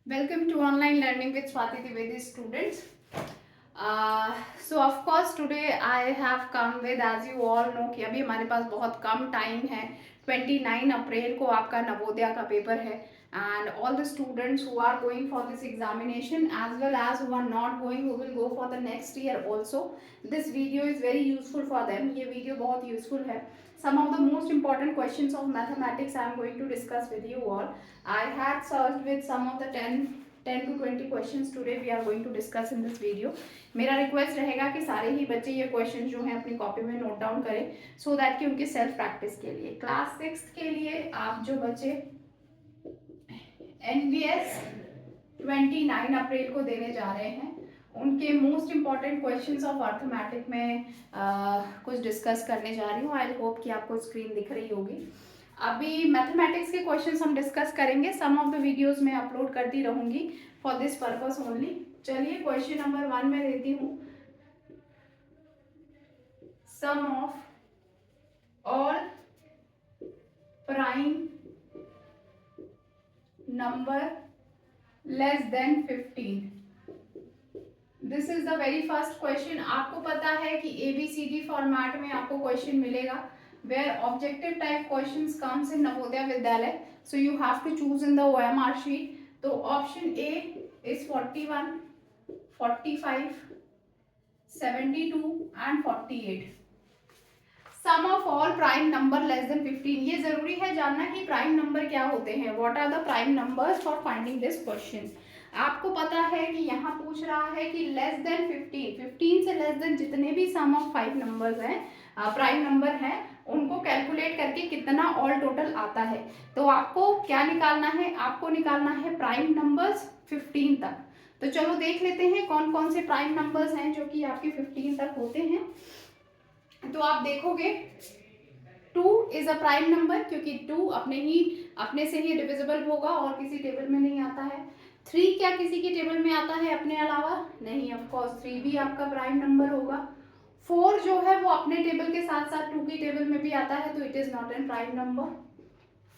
Welcome to online learning with Swati Trivedi students. So of course today I have come with, as you all know, कि अभी हमारे पास बहुत कम time है. 29 अप्रैल को आपका नवोदया का पेपर है and all the students who are going for this examination as well as who are not going, who will go for the next year also, this video is very useful for them. ये video बहुत useful है. Some of the most important questions of mathematics I am going to discuss with you all. I had searched with some of the 10 to 20 questions today we are going to discuss in this video. मेरा request रहेगा कि सारे ही बच्चे ये question जो हैं अपनी copy में नोट डाउन करें सो दैट कि उनके सेल्फ प्रैक्टिस के लिए. क्लास 6 के लिए आप जो बच्चे NVS 29 अप्रैल को देने जा रहे हैं उनके most important questions of arithmetic में कुछ डिस्कस करने जा रही हूँ. आई होप कि आपको स्क्रीन दिख रही होगी. अभी मैथमेटिक्स के क्वेश्चंस हम डिस्कस करेंगे. सम ऑफ द वीडियोस मैं अपलोड करती रहूंगी फॉर दिस पर्पस ओनली. चलिए क्वेश्चन नंबर 1 में देती हूँ. Sum of all prime number less than 15. This is the very first question. आपको पता है कि ABCD फॉर्मेट में आपको क्वेश्चन मिलेगा where objective type questions comes in Navodaya Vidyalaya. So you have to choose in the OMR sheet. So option A is 41, 45, 72 and 48. Sum of all prime number less than 15. ये जरूरी है जानना कि prime number क्या होते हैं. What are the prime numbers for finding this question? आपको पता है कि यहाँ पूछ रहा है कि लेस देन 15 से लेस देन जितने भी सम ऑफ 5 नंबर्स हैं प्राइम नंबर हैं उनको कैलकुलेट करके कितना ऑल टोटल आता है. तो आपको क्या निकालना है? आपको निकालना है प्राइम नंबर्स 15 तक. तो चलो देख लेते हैं कौन कौन से प्राइम नंबर्स हैं जो कि आपके 15 तक होते हैं. तो आप देखोगे 2 इज अ प्राइम नंबर क्योंकि 2 अपने से ही डिविजिबल होगा और किसी टेबल में नहीं आता है. 3 क्या किसी की टेबल में आता है अपने अलावा? नहीं, ऑफ कोर्स 3 भी आपका प्राइम नंबर होगा. 4 जो है वो अपने टेबल के साथ साथ 2 की टेबल में भी आता है तो it is not an prime number.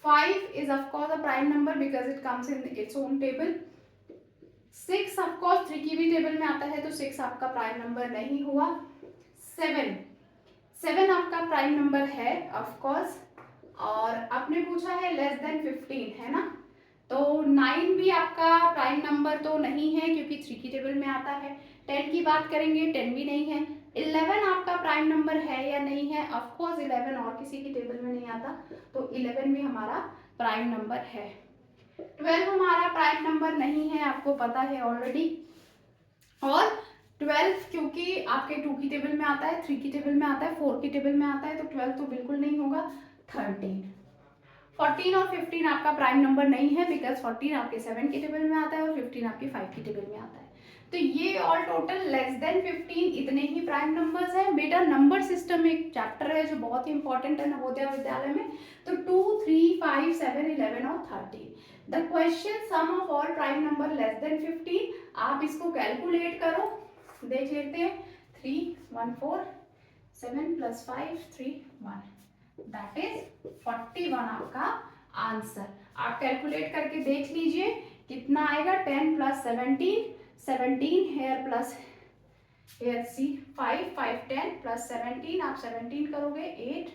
5 is of course a prime number because it comes in its own table. 6 of course 3 की भी टेबल में आता है तो 6 आपका प्राइम नंबर नहीं हुआ. 7 आपका प्राइम नंबर है ऑफ कोर्स. और आपने पूछा है लेस देन 15 है ना, तो 9 भी आपका प्राइम नंबर तो नहीं है क्योंकि 3 की टेबल में आता है. 10 की बात करेंगे 10 भी नहीं है. 11 आपका प्राइम नंबर है या नहीं है? ऑफ कोर्स 11 और किसी की टेबल में नहीं आता तो 11 भी हमारा प्राइम नंबर है. 12 हमारा प्राइम नंबर नहीं है, आपको पता है ऑलरेडी. और 12 क्योंकि आपके 2 की टेबल में आता है, 3 की टेबल में आता है, 4 की टेबल में आता है तो 12 तो बिल्कुल नहीं होगा. 13, 14 और 15 आपका प्राइम नंबर नहीं है बिकॉज 14 आपके 7 की टेबल में आता है और 15 आपके 5 की टेबल में आता है. तो ये ऑल टोटल लेस देन 15 इतने ही प्राइम नंबर्स हैं. बेटा नंबर सिस्टम एक चैप्टर है जो बहुत ही इंपॉर्टेंट है नवोदया विद्यालय में. तो 2, 3, 5, 7, 11 और 13. The question sum of all prime number less than 15. आप इसको कैलकुलेट करो, देख लेते हैं. 3, 1, 4, 7 + 5, 3, 1. दैट इज 41 आपका आंसर. आप कैलकुलेट करके देख लीजिए कितना आएगा. 10 + 17, 17 हेयर प्लस हेयर सी 5, 5, 10 + 17 आप 17 करोगे 8,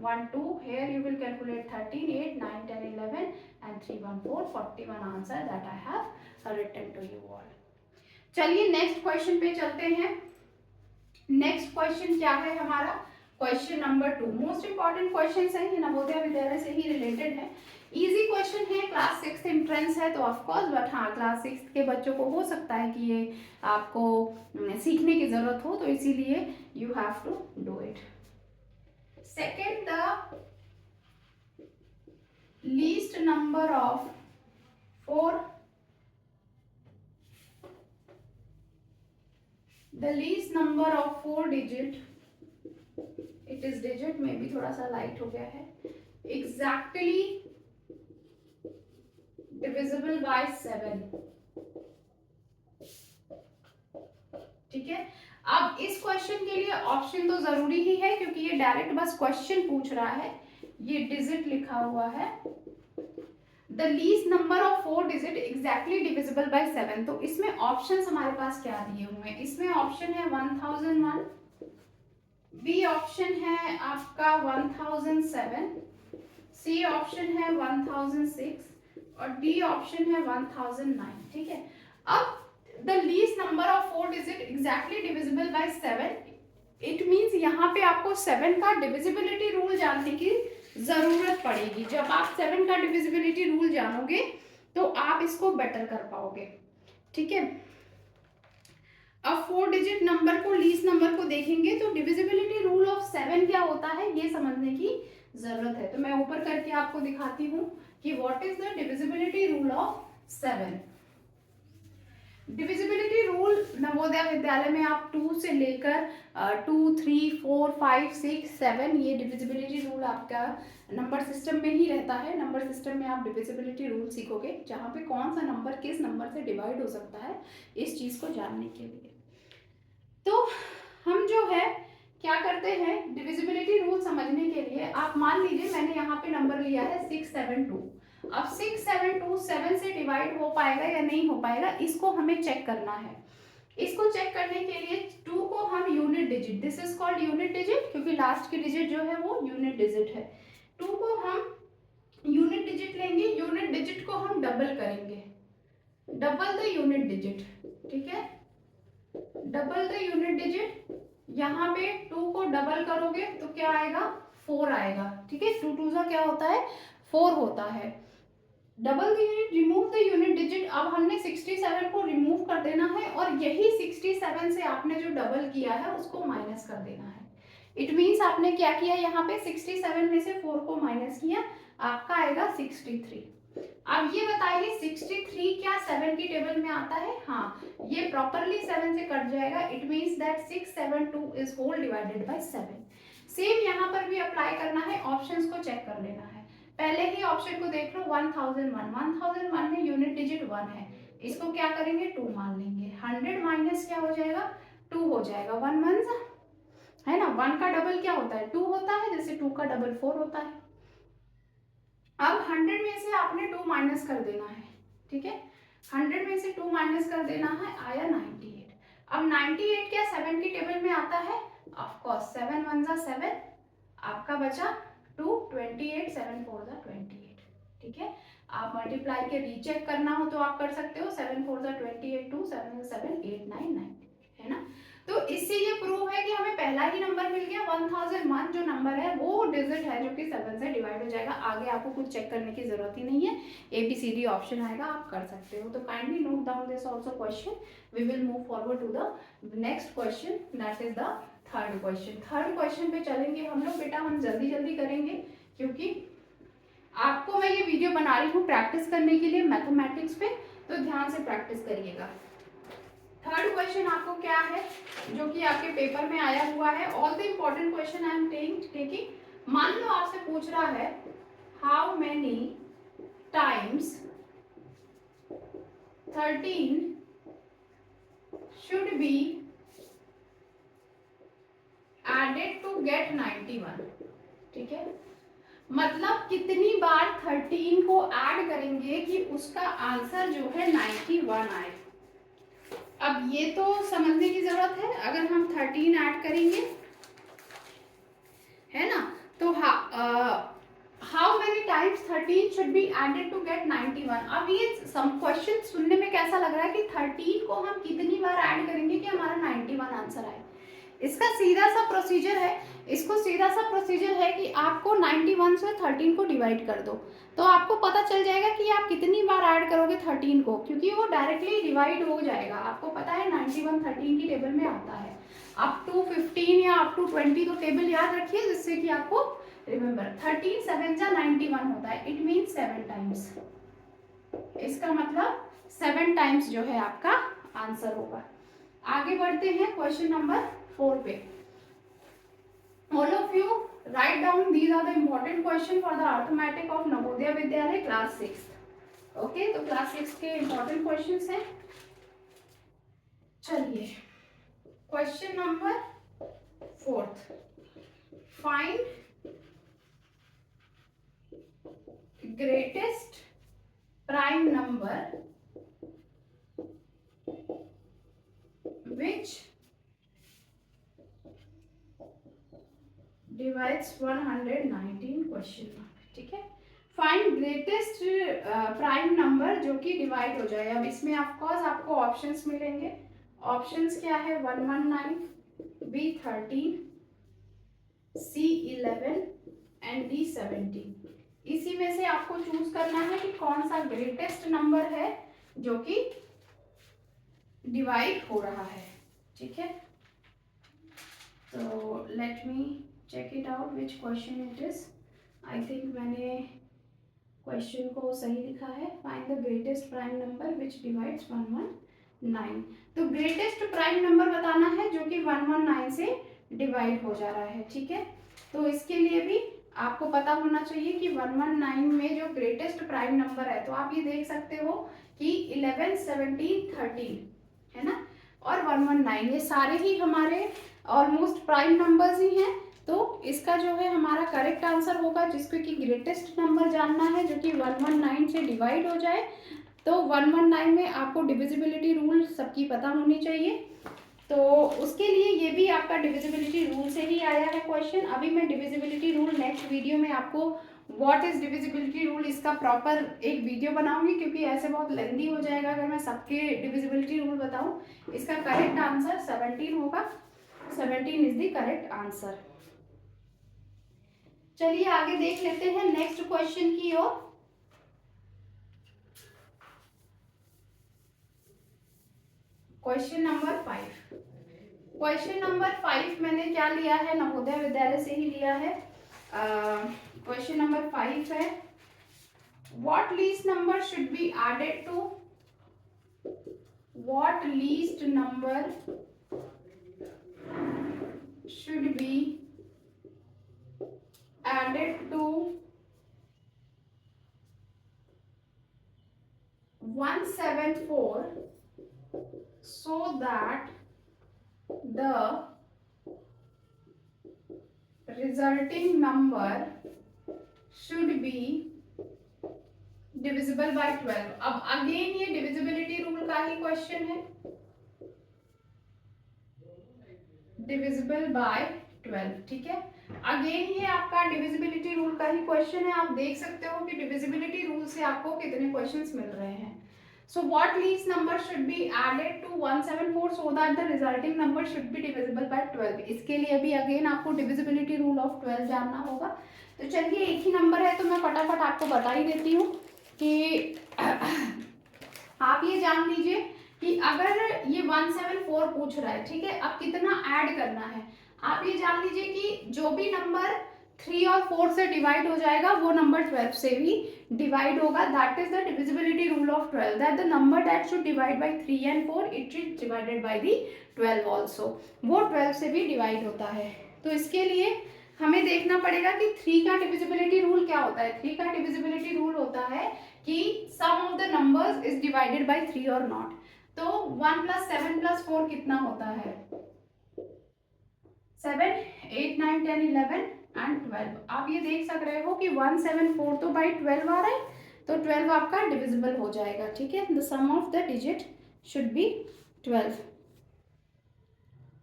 1, 2 hair you will calculate 13, 8, 9, 10, 11 and 3, 1, 4. 41 answer that I have written to you all. चलिए नेक्स्ट क्वेश्चन पे चलते हैं. नेक्स्ट क्वेश्चन क्या है हमारा? Question number 2. Most important question है, ये नवोदया विद्यालय से ही रिलेटेड है. इजी क्वेश्चन है, क्लास 6 एंट्रेंस है तो ऑफ कोर्स, बट हाँ क्लास 6 के बच्चों को हो सकता है कि ये आपको सीखने की जरूरत हो तो इसीलिए you have to do it. Second, the least number of 4 the least number of 4 digit, it is digit में भी थोड़ा सा लाइट हो गया है, exactly divisible by 7. ठीक है. अब इस क्वेश्चन के लिए ऑप्शन तो जरूरी ही है क्योंकि ये डायरेक्ट बस क्वेश्चन पूछ रहा है. ये डिजिट लिखा हुआ है. The least number of 4 digit exact exactly divisible by 7, तो इसमें ऑप्शंस हमारे पास क्या दिए हुए हैं? इसमें ऑप्शन है 1001, बी ऑप्शन है आपका 1007, सी ऑप्शन है 1006 और डी ऑप्शन है 1009। ठीक है, अब the least number of 4 digit exactly divisible by 7, it means यहाँ पे आपको 7 का डिविजिबिलिटी रूल जानने की जरूरत पड़ेगी। जब आप 7 का डिविजिबिलिटी रूल जानोगे तो आप इसको बेटर कर पाओगे। ठीक है, अब 4 डिजिट नंबर को, लीस्ट नंबर को देखेंगे तो डिविजिबिलिटी रूल ऑफ 7 क्या होता है ये समझने की जरूरत है। तो मैं ऊपर करके आपको दिखाती हूँ कि what is the divisibility rule of 7। Divisibility rule Navodaya Vidyalaya में आप 2 से लेकर 2, 3, 4, 5, 6, 7 ये डिविजिबिलिटी रूल आपका नंबर सिस्टम में ही रहता है। नंबर सिस्टम में आप डिविजिबिलिटी रूल सीखोगे जहाँ पे कौन सा नंबर किस नंबर से डिवाइड हो सकता है इस चीज को जानने के लिए। तो हम जो है क्या करते हैं, डिविजिबिलिटी रूल समझने के लिए आप मान लीजिए मैंने यहाँ पे नंबर लिया है 672। अब 672 7 से डिवाइड हो पाएगा या नहीं हो पाएगा इसको हमें चेक करना है। इसको चेक करने के लिए 2 को हम unit digit, this is called unit digit क्योंकि लास्ट की डिजिट जो है वो यूनिट डिजिट है। 2 को हम यूनिट डिजिट लेंगे, यूनिट डिजिट को हम डबल करेंगे, डबल द यूनिट डिजिट। ठीक है, डबल द यूनिट डिजिट, यहाँ पे 2 को डबल करोगे तो क्या आएगा, 4 आएगा। ठीक है, 2 2 क्या होता है, 4 होता है। Double the unit, remove the unit digit, अब हमने 67 को रिमूव कर देना है और यही 67 से आपने जो डबल किया है उसको माइनस कर देना है। इट मीन्स आपने क्या किया, यहाँ पे 67 में से 4 को माइनस किया, आपका आएगा 63। अब ये बताइए 63 क्या 7 की टेबल में आता है? हाँ, ये प्रॉपरली 7 से कट जाएगा। It means that 672 is whole divided by 7। Same यहाँ पर भी अप्लाई करना है, ऑप्शंस को चेक कर लेना है। पहले ही ऑप्शन को देख लो 1001 में यूनिट डिजिट 1 है, इसको क्या करेंगे 2 मान लेंगे। 100 माइनस क्या हो जाएगा, 2 हो जाएगा। 1 1 है ना, 1 का डबल क्या होता है, 2 होता है, जैसे 2 का डबल 4 होता है। अब 100 में से आपने 2 माइनस कर देना है। ठीक है, 100 में से 2 माइनस कर देना है, आया 98। अब 98 क्या 7 की टेबल में आता है? ऑफ कोर्स 7 1 जा 7, आपका बचा 2, 28, 7 4 जा 28। ठीक है, आप मल्टीप्लाई के रीचेक करना हो तो आप कर सकते हो, 7 4 जा 28, 2 7 7 8 9 9, है ना। तो इससे ये प्रूव है कि हमें पहला ही नंबर मिल गया। 1001 जो नंबर है वो डिजिट है जो कि 7 से डिवाइड हो जाएगा। आगे आपको कुछ चेक करने की जरूरत ही नहीं है, ABCD ऑप्शन आएगा, आप कर सकते हो। तो kindly note down this also question. We will move forward to the next question, that is the third question. Third question पे चलेंगे हम लोग। बेटा हम जल्दी जल्दी करेंगे क्योंकि आपको मैं ये वीडियो बना रही हूँ प्रैक्टिस करने के लिए मैथमेटिक्स पे, तो ध्यान से प्रैक्टिस करिएगा। थर्ड क्वेश्चन आपको क्या है जो कि आपके पेपर में आया हुआ है, all the important question I am taking. मान लो आपसे पूछ रहा है how many times 13 should be added to get 91। ठीक है, मतलब कितनी बार 13 को ऐड करेंगे कि उसका आंसर जो है 91 आए। अब ये तो समझने की जरूरत है, अगर हम 13 ऐड करेंगे है ना, तो how many times 13 should be added to get 91। अब ये सम क्वेश्चन सुनने में कैसा लग रहा है कि 13 को हम कितनी बार ऐड करेंगे कि हमारा 91 आंसर आए। इसका सीधा सा प्रोसीजर है, इसको सीधा सा प्रोसीजर है कि आपको 91 से 13 को डिवाइड कर दो तो आपको पता चल जाएगा कि आप कितनी बार ऐड करोगे 13 को, क्योंकि वो डायरेक्टली डिवाइड हो जाएगा। आपको पता है 91 13 की टेबल में आता है। अप टू 15 या अप टू 20 तो टेबल याद रखिए जिससे कि आपको रिमेंबर 13 7 जा 91 होता है। इट मीन्स 7 टाइम्स, इसका मतलब 7 टाइम्स जो है आपका आंसर होगा। आगे बढ़ते हैं क्वेश्चन नंबर 4 पे। All of you write down, these are the important question for the arithmetic of Navodaya Vidyalaya class 6. Okay, तो क्लास 6 के important questions हैं। चलिए question number 4th, find greatest prime number 119 question mark, ठीक है। Find greatest prime number जो कि divide हो जाए। अब इसमें ऑफकोर्स आपको ऑप्शंस मिलेंगे। ऑप्शंस क्या है? 119, B13, C11 एंड D17। इसी में से आपको चूज करना है कि कौन सा ग्रेटेस्ट नंबर है जो कि डिवाइड हो रहा है, ठीक है। तो let me check it out which question it is. I think मैंने क्वेश्चन को सही लिखा है। Find the greatest prime number which divides 119। तो ग्रेटेस्ट प्राइम नंबर बताना है जो कि 119 से डिवाइड हो जा रहा है, ठीक है। तो इसके लिए भी आपको पता होना चाहिए कि 119 में जो ग्रेटेस्ट प्राइम नंबर है, तो आप ये देख सकते हो कि 11, 17, 13 है ना, और 119 ये सारे ही हमारे ऑलमोस्ट प्राइम नंबर्स ही हैं। तो इसका जो है हमारा करेक्ट आंसर होगा, जिसको कि ग्रेटेस्ट नंबर जानना है जो कि 119 से डिवाइड हो जाए। तो 119 में आपको डिविजिबिलिटी रूल सबकी पता होनी चाहिए। तो उसके लिए ये भी आपका डिविजिबिलिटी रूल से ही आया है क्वेश्चन। अभी मैं डिविजिबिलिटी रूल नेक्स्ट वीडियो में आपको व्हाट इज डिविजिबिलिटी रूल इसका प्रॉपर एक वीडियो बनाऊंगी, क्योंकि ऐसे बहुत लेंदी हो जाएगा अगर मैं सबके डिविजिबिलिटी रूल बताऊं। इसका करेक्ट आंसर 17 होगा। 17 इज द करेक्ट आंसर। चलिए आगे देख लेते हैं नेक्स्ट क्वेश्चन की ओर। Question number 5। क्वेश्चन नंबर 5 मैंने क्या लिया है? नवोदय विद्यालय से ही लिया है। क्वेश्चन नंबर 5 है, what least number should be added to, what least number should be added to 174 so that the resulting number should be divisible by 12। अब अगेन ये डिविजिबिलिटी रूल का ही क्वेश्चन है, डिविजिबल बाय 12, ठीक है। Again ये आपका divisibility rule का ही question है। आप देख सकते हो कि डिविजिबिलिटी रूल से आपको कितने क्वेश्चंस मिल रहे हैं। So what least number should be added to 174 so that the resulting number should be divisible by 12। इसके लिए भी अगेन आपको डिविजिबिलिटी रूल ऑफ 12 जानना होगा। तो चलिए एक ही नंबर है तो मैं फटाफट आपको बता ही देती हूँ कि आप ये जान लीजिए कि अगर ये 174 पूछ रहा है, ठीक है, अब कितना ऐड करना है। आप ये जान लीजिए कि जो भी नंबर 3 और 4 से डिवाइड हो जाएगा वो नंबर 12 से भी डिवाइड होगा। That is the divisibility rule of 12, that the number that should divide by 3 and 4 it is divided by the 12 also. वो 12 से भी डिवाइड होता है। तो इसके लिए हमें देखना पड़ेगा कि 3 का डिविजिबिलिटी रूल क्या होता है। 3 का डिविजिबिलिटी रूल होता है कि sum of the numbers is divided by 3 और नॉट। तो 1 + 7 + 4 कितना होता है? 7, 8, 9, 10, 11 एंड 12। आप ये देख सक रहे हो कि 174 तो बाई 12 आ रहा है, तो 12 आपका डिविजिबल हो जाएगा, ठीक है। The sum of the digit should be 12।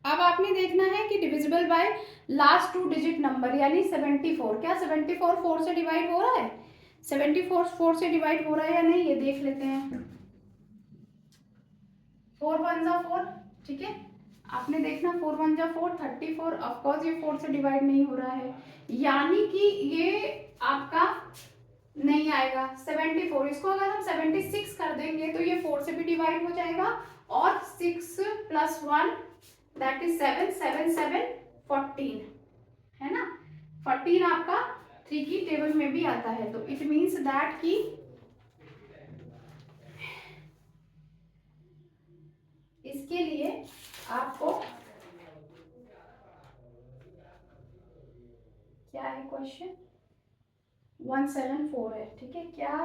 अब आपने देखना है कि divisible by last 2 digit number यानी 74। क्या 74 4 से डिवाइड हो रहा है? 74 4 से डिवाइड हो रहा है या नहीं, ये देख लेते हैं। 4 1 जा 4, ठीक है। आपने देखना 4 1 जा 4, 34। ऑफकोर्स ये 4 से डिवाइड नहीं हो रहा है, यानी कि ये आपका नहीं आएगा। 74, इसको अगर हम 76 कर देंगे तो ये 4 से भी डिवाइड हो जाएगा, और 6 + 1 दैट इज 7, 7 7 14 है ना। 14 आपका 3 की टेबल में भी आता है। तो इट मीन्स दैट कि इसके लिए आपको क्या है क्वेश्चन? 174 है, ठीक है। क्या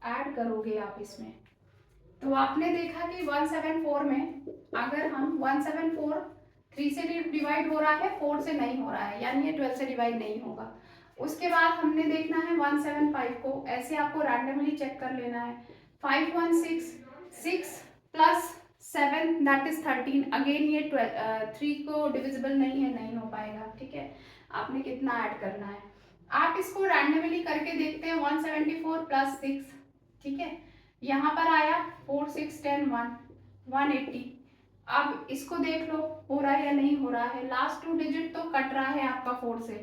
ऐड करोगे आप इसमें? तो आपने देखा कि 174 में अगर हम 174 3 से डिवाइड हो रहा है, 4 से नहीं हो रहा है, यानी ये 12 से डिवाइड नहीं होगा। उसके बाद हमने देखना है 175 को, ऐसे आपको रैंडमली चेक कर लेना है। 5 1 6 6 + 7 दैट इज 13। अगेन ये 3 को डिविजिबल नहीं है, नहीं हो पाएगा, ठीक है। आपने कितना ऐड करना है। आप इसको रैंडमली करके देखते हैं। 174 प्लस 6, ठीक है, यहाँ पर आया 4 6 10 1 180। अब इसको देख लो हो रहा है या नहीं हो रहा है। लास्ट 2 डिजिट तो कट रहा है आपका 4 से,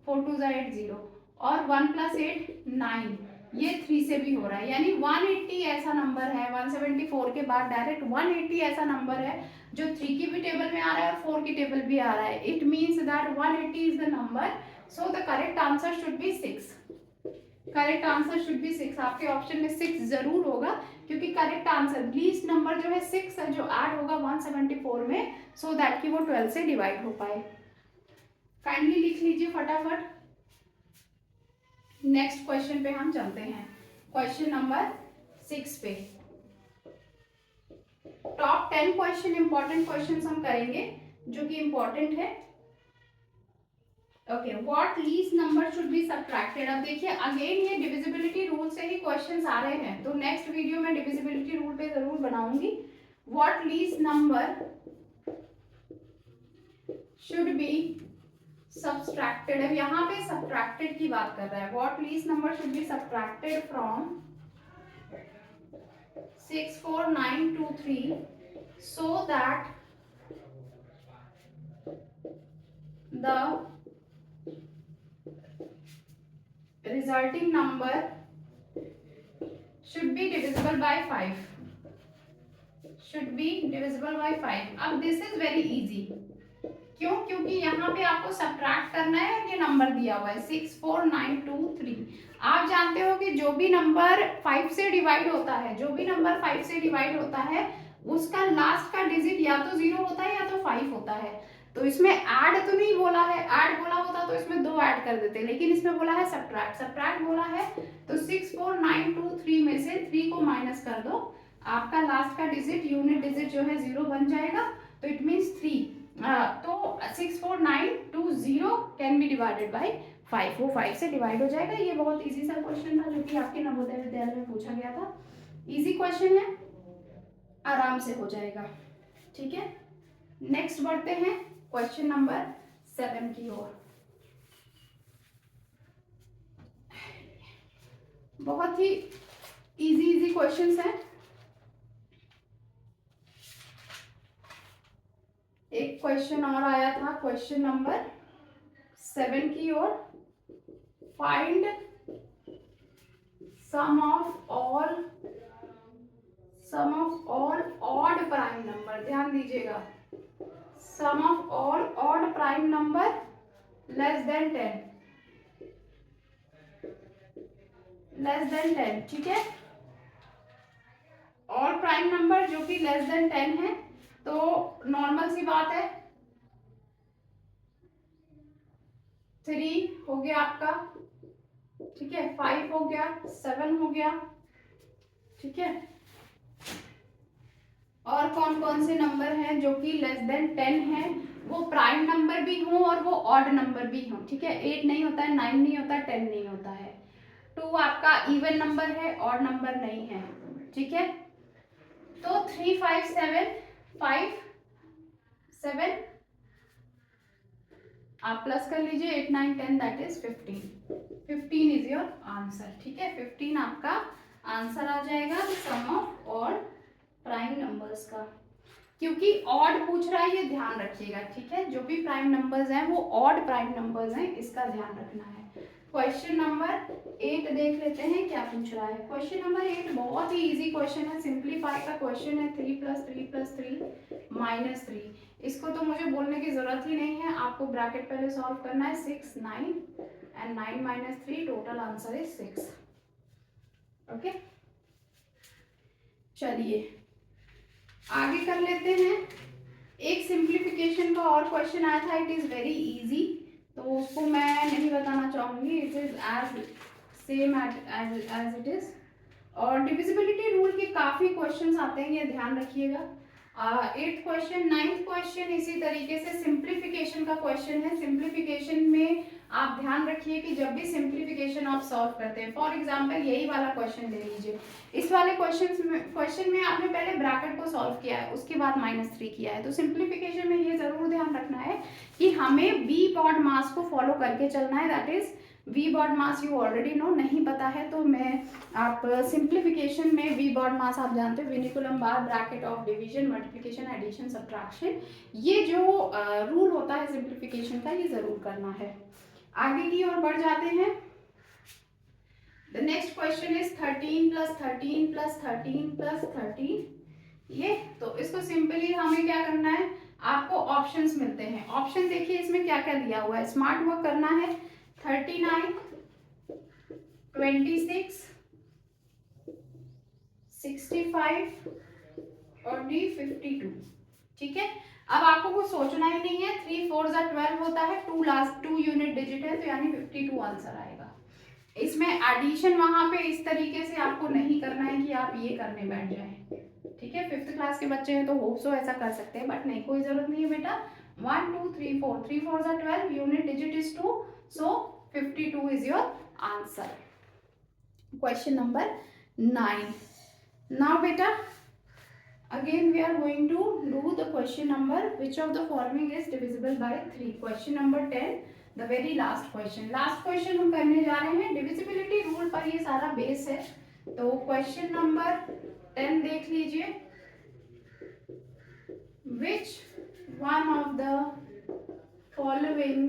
4 2 8 0 और 1 प्लस 8 9, ये 3 से भी हो रहा है, यानी 180 ऐसा नंबर है। 174 के बाद डायरेक्ट 180 ऐसा नंबर है जो 3 की भी टेबल में आ रहा है और 4 की टेबल भी आ रहा है। It means that 180 is the number, so the correct answer should be 6। Correct answer should be 6। आपके ऑप्शन में 6 जरूर होगा, क्योंकि करेक्ट आंसर लीस्ट नंबर जो है 6 है, जो ऐड होगा 174 में, सो दैट कि वो 12 से डिवाइड हो पाए। काइंडली लिख लीजिए फटाफट। नेक्स्ट क्वेश्चन पे हम चलते हैं, क्वेश्चन नंबर 6 पे। टॉप 10 क्वेश्चन, इंपॉर्टेंट क्वेश्चन हम करेंगे जो कि इंपॉर्टेंट है। Okay, what least number should be subtracted. अब देखिए अगेन ये डिविजिबिलिटी रूल से ही क्वेश्चंस आ रहे हैं, तो नेक्स्ट वीडियो में डिविजिबिलिटी रूल पे जरूर बनाऊंगी। What least number should be subtracted. अब यहाँ पे सब्ट्रैक्टेड की बात कर रहा है। What least number should be subtracted from 6 4 9 2 3 so that the resulting number should be divisible by 5, should be divisible by 5। अब this is very easy, क्यों? क्योंकि यहाँ पे आपको सब्ट्रैक्ट करना है और ये नंबर दिया हुआ है 6 4 9 2 3। आप जानते हो कि जो भी नंबर 5 से डिवाइड होता है, जो भी नंबर 5 से डिवाइड होता है उसका लास्ट का डिजिट या तो 0 होता है या तो 5 होता है। तो इसमें ऐड तो नहीं बोला है, ऐड बोला होता तो इसमें 2 ऐड कर देते, लेकिन इसमें बोला है सब्ट्रैक्ट। सब्ट्रैक्ट बोला है तो 6 4 9 2 3 में से 3 को माइनस कर दो, आपका लास्ट का डिजिट यूनिट डिजिट जो है 0 बन जाएगा। तो इट मीन्स 3, तो 6 4 9 2 0 कैन बी डिवाइडेड बाई 5, वो 5 से डिवाइड हो जाएगा। ये बहुत इजी सा क्वेश्चन था जो कि आपके नवोदय विद्यालय में पूछा गया था। इजी क्वेश्चन है, आराम से हो जाएगा, ठीक है। नेक्स्ट बढ़ते हैं क्वेश्चन नंबर 7 की ओर। बहुत ही इजी क्वेश्चंस हैं। एक क्वेश्चन और आया था क्वेश्चन नंबर 7 की ओर। Find sum of all odd prime number, ध्यान दीजिएगा, sum of all odd prime number less than 10, ठीक है। ऑल प्राइम नंबर जो कि लेस देन 10 है, तो नॉर्मल सी बात है 3 हो गया आपका, ठीक है, 5 हो गया, 7 हो गया, ठीक है। और कौन कौन से नंबर हैं जो कि लेस देन 10 है, वो प्राइम नंबर भी हो और वो ऑड नंबर भी हो, ठीक है। 8 नहीं होता है, 9 नहीं होता है, 10 नहीं होता है। 2 आपका इवन नंबर है, ऑड नंबर नहीं है, ठीक है। तो 3 5 7 5 7 आप प्लस कर लीजिए, 8 9 10 that is 15 is your answer, ठीक है। 15 आपका आंसर आ जाएगा सम ऑफ ऑड प्राइम नंबर्स का। क्योंकि ऑड पूछ रहा है, ये ध्यान रखिएगा, ठीक है। जो भी प्राइम नंबर्स हैं वो ऑड प्राइम नंबर्स हैं, इसका ध्यान रखना है। क्वेश्चन नंबर 8 देख लेते हैं क्या पूछ रहा है। क्वेश्चन नंबर 8 बहुत ही इजी क्वेश्चन है, सिंप्लीफाई का क्वेश्चन है। 3 + 3 + 3 - 3, इसको तो मुझे बोलने की जरूरत ही नहीं है, आपको ब्रैकेट पहले सॉल्व करना है। 6 9 and 9 - 3, total answer is 6। Okay, चलिए आगे कर लेते हैं। एक सिंप्लीफिकेशन का और क्वेश्चन आया था, इट इज वेरी इजी, तो उसको मैं नहीं बताना चाहूंगी, it is as same as it is. और डिविजिबिलिटी रूल के काफी क्वेश्चंस आते हैं, ये ध्यान रखिएगा। 8th क्वेश्चन, 9th क्वेश्चन इसी तरीके से सिंप्लीफिकेशन का क्वेश्चन है। सिंप्लीफिकेशन में आप ध्यान रखिए कि जब भी सिंप्लीफिकेशन आप सॉल्व करते हैं, फॉर एग्जांपल यही वाला क्वेश्चन ले लीजिए, इस वाले क्वेश्चन में आपने पहले ब्रैकेट को सॉल्व किया है, उसके बाद -3 किया है, तो सिंप्लीफिकेशन में ये जरूर ध्यान रखना है कि हमें बी बॉड मास को फॉलो करके चलना है, that is we BODMAS you already know, नहीं पता है तो मैं आप सिंप्लीफिकेशन में वी बॉड मास आप जानते हो, vinculum bar bracket of division multiplication addition subtraction, ये जो रूल होता है सिंप्लीफिकेशन का ये जरूर करना है। आगे की ओर बढ़ जाते हैं। द नेक्स्ट क्वेश्चन इज 13 + 13 + 13 + 13, ये तो इसको सिंपली हमें क्या करना है, आपको ऑप्शंस मिलते हैं, ऑप्शन देखिए इसमें क्या क्या दिया हुआ है, स्मार्ट वर्क करना है, 39, 26, 65 और डी 52, ठीक है। अब आपको कुछ सोचना ही नहीं है, 3 4 12 होता है, 2 यूनिट डिजिट है, तो यानी 52 आंसर आएगा। इसमें एडिशन वहां पे इस तरीके से आपको नहीं करना है कि आप ये करने बैठ जाएं, ठीक है। 5th क्लास के बच्चे हैं तो होप सो ऐसा कर सकते हैं, बट नहीं, कोई जरूरत नहीं है बेटा। 1 2 3 4, 3 4 12, unit digit is 2, so 52 is your answer. Question number 9। Now बेटा again we are going to do the question number which of the following is divisible by 3, question number 10, the very last question हम करने जा रहे हैं, divisibility rule पर ये सारा base है। तो क्वेश्चन नंबर 10 देख लीजिए, which one of the following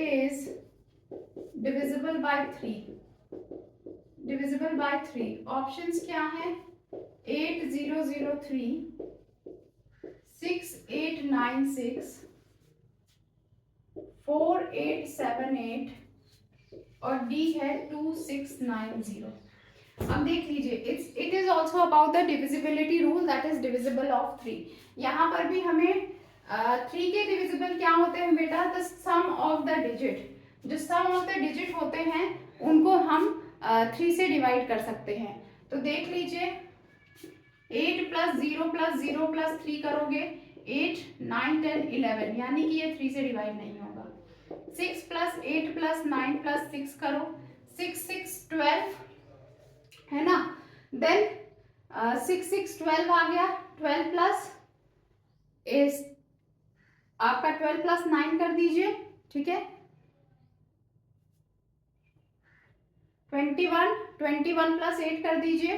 is divisible by 3, divisible by 3, options क्या हैं, 8003, 6896, 4878 और डी है 2690। अब देख लीजिए, it is also about the divisibility rule, that is divisible of 3। यहाँ पर भी हमें 3 के डिविजिबल क्या होते हैं बेटा, the sum of the digit, जो सम ऑफ द डिजिट होते हैं उनको हम 3 से डिवाइड कर सकते हैं। तो देख लीजिए, 8 + 0 + 0 + 3 करोगे 8 9 10 11, यानी कि ये 3 से डिवाइड नहीं होगा। 6 + 8 + 9 + 6 करो, 6 6 12 है ना, देन 6 6 12 आ गया, 12 प्लस इस आपका 12 + 9 कर दीजिए, ठीक है, 21 21 + 8 कर दीजिए,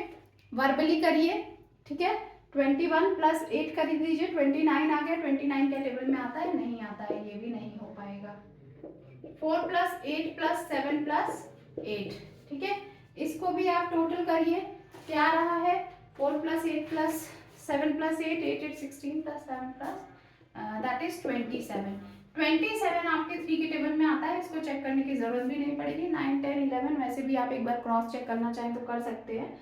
वर्बली करिए, ठीक है, 21 + 8 कर दीजिए, 29 आ गया, 29 क्या टेबल में आता है, नहीं आता है, ये भी नहीं हो पाएगा। 4 + 8 + 7 + 8, ठीक है, इसको भी आप टोटल करिए, क्या रहा है, 4 + 8 + 7 + 8, 8 8 16 + 7 दैट इज 27। 27 आपके 3 के टेबल में आता है, इसको चेक करने की जरूरत भी नहीं पड़ेगी। 9 10 11 वैसे भी आप एक बार क्रॉस चेक करना चाहें तो कर सकते हैं,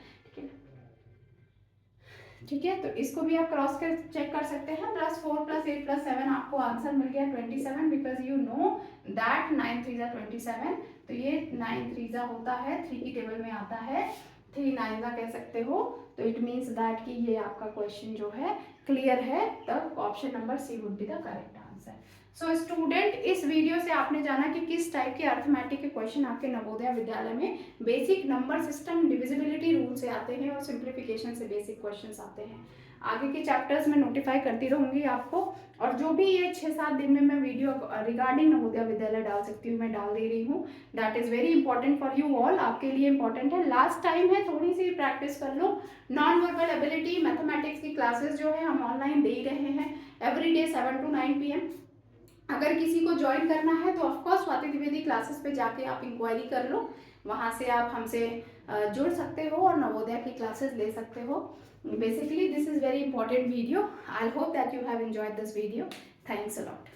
ठीक है, तो इसको भी आप क्रॉस कर चेक कर सकते हैं। +4 + 8 + 7 आपको आंसर मिल गया 27, बिकॉज यू नो दैट 9 3 27, तो ये 9 3 होता है, 3 की टेबल में आता है, 3 9 कह सकते हो, तो इट मीन्स दैट कि ये आपका क्वेश्चन जो है क्लियर है, तब option number C would be the correct answer. So student, इस वीडियो से आपने जाना कि किस टाइप के अर्थमेटिक के क्वेश्चन आपके नवोदय विद्यालय में basic number system divisibility rule से आते हैं और सिंप्लीफिकेशन से बेसिक क्वेश्चंस आते हैं। आगे के चैप्टर्स में नोटिफाई करती रहूंगी आपको, और जो भी ये 6-7 दिन में मैं वीडियो रिगार्डिंग नवोदय विद्यालय डाल सकती हूँ मैं डाल दे रही हूँ। That is very important for you all, आपके लिए इंपॉर्टेंट है, लास्ट टाइम है, थोड़ी सी प्रैक्टिस कर लो। नॉन वर्बल एबिलिटी मैथमेटिक्स की क्लासेस जो है हम ऑनलाइन दे ही रहे हैं एवरी डे 7 to 9 PM। अगर किसी को ज्वाइन करना है तो ऑफकोर्स स्वाति द्विवेदी क्लासेस पे जाके आप इंक्वायरी कर लो, वहाँ से आप हमसे जुड़ सकते हो और नवोदय की क्लासेस ले सकते हो। Basically this is very important video, I hope that you have enjoyed this video, thanks a lot.